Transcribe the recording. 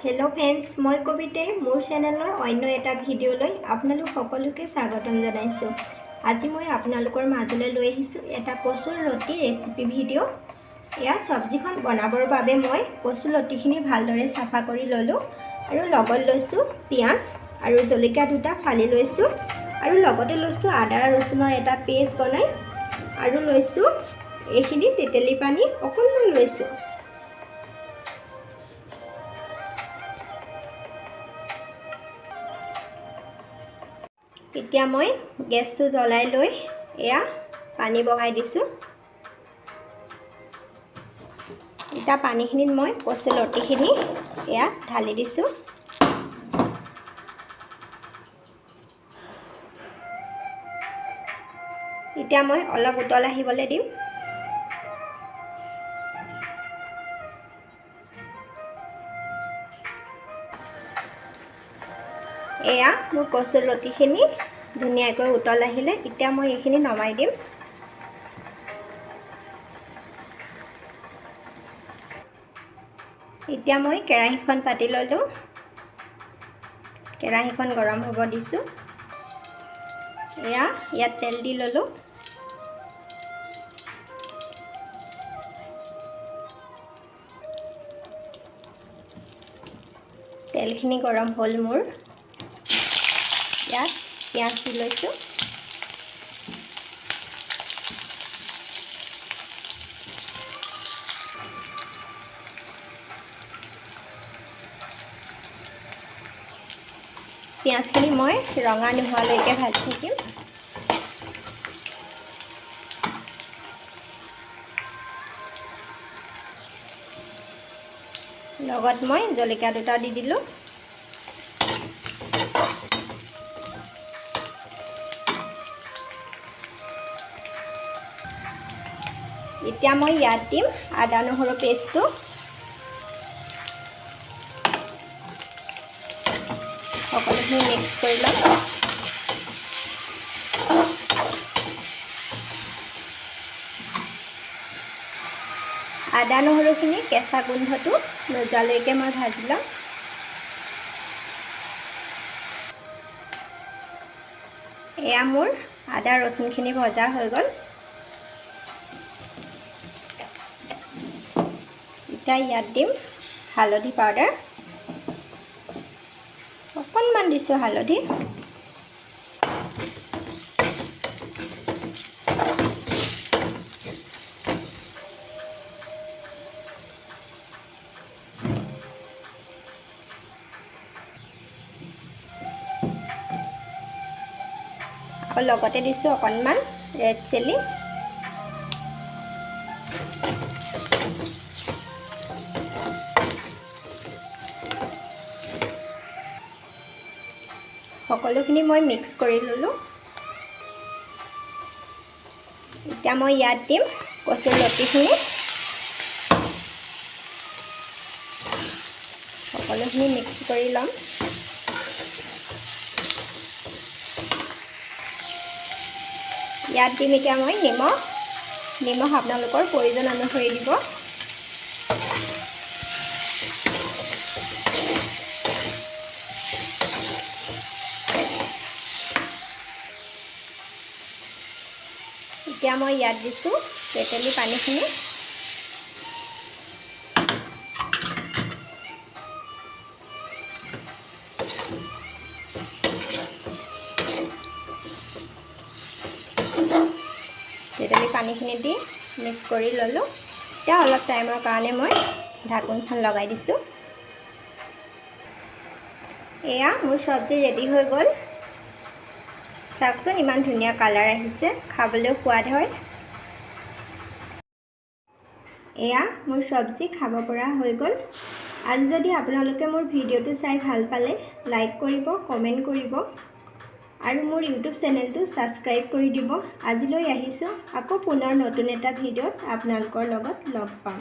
Hello friends, मैं कविते मोर चेनेलर अन्य एटा भिडिओলৈ आपनालोक सकलोके स्वागतम जनाइছো। আজি মই आपनालोকৰ মাজলৈ লৈ আহিছো এটা কচুৰ লতি ৰেচিপি ভিডিও। या सब्जीখন বনাবৰ বাবে মই কচু লতিখিনি ভালদৰে সাফা কৰি ললো আৰু লগত লৈছো পিয়াজ আৰু জলকীয়া দুটা ফালি লৈছো আৰু লগতে লৈছো আদা ৰসুনৰ এটা পেষ্ট বনাই আৰু লৈছো এইখিনি তেতেলী পানী অকণমান লৈছো। এতিয়া মই গেছটো জ্বলাই লৈ এয়া পানী বহাই দিছো। এটা পানীখিনিত মই কচু লতিখিনি এয়া ঢালি দিছো। এতিয়া মই অলপ উতল আহিবলৈ দিম। এয়া মোৰ কচু লতিখিনি ধুনীয়াকৈ উতল আহিলে এতিয়া মই এইখিনি নমাই দিম। এতিয়া মই কেৰাহীখন পাতি ললো। কেৰাহীখন গৰম হ'ব দিছো। এয়া ইয়াত তেল দি ললো। তেলখিনি গৰম হ'ল মোৰ। ইয়াত পিয়াজ দি লৈছো। পিয়াজখিনি মই ৰঙা নোহোৱালৈকে ভাজি থাকিম। লগত মই জলকীয়া দুটা দি দিলো। এতিয়া মই ইয়াত দিম আদা নহৰু পেষ্টটো। সকলোখিনি মিক্স কৰি লম। আদা নহৰুখিনি কেঁচা গোন্ধটো নোযোৱালৈকে মই ভাজি লম। এয়া মোৰ আদা ৰচুনখিনি ভজা হৈ গ'ল। এতিয়া ইয়াত দিম হালধি পাউডাৰ। অকণমান দিছোঁ হালধি। আৰু লগতে দিছোঁ অকণমান ৰেড চিলি। সকলোখিনি মই মিক্স কৰি ললো। এতিয়া মই ইয়াত দিম কচুৰ লতিখিনি। সকলোখিনি মিক্স কৰি ল'ম। ইয়াত দিম এতিয়া মই নিমখ আপোনালোকৰ প্ৰয়োজন অনুসৰি দিব। এতিয়া মই ইয়াত দিছোঁ তেতেলী পানীখিনি। তেতেলী পানীখিনি দি মিক্স কৰি ললোঁ। এতিয়া অলপ টাইমৰ কাৰণে মই ঢাকোনখন লগাই দিছোঁ। এয়া মোৰ চব্জি ৰেডি হৈ গ'ল। চাওকচোন ইমান ধুনীয়া কালাৰ আহিছে, খাবলৈ সোৱাদ হয়। এয়া মোৰ চব্জি খাব পৰা হৈ গ'ল। আজি যদি আপোনালোকে মোৰ ভিডিঅ'টো চাই ভাল পালে লাইক কৰিব, কমেণ্ট কৰিব আৰু মোৰ ইউটিউব চেনেলটো ছাবস্ক্ৰাইব কৰি দিব। আজিলৈ আহিছোঁ, আকৌ পুনৰ নতুন এটা ভিডিঅ'ত আপোনালোকৰ লগত লগ পাম।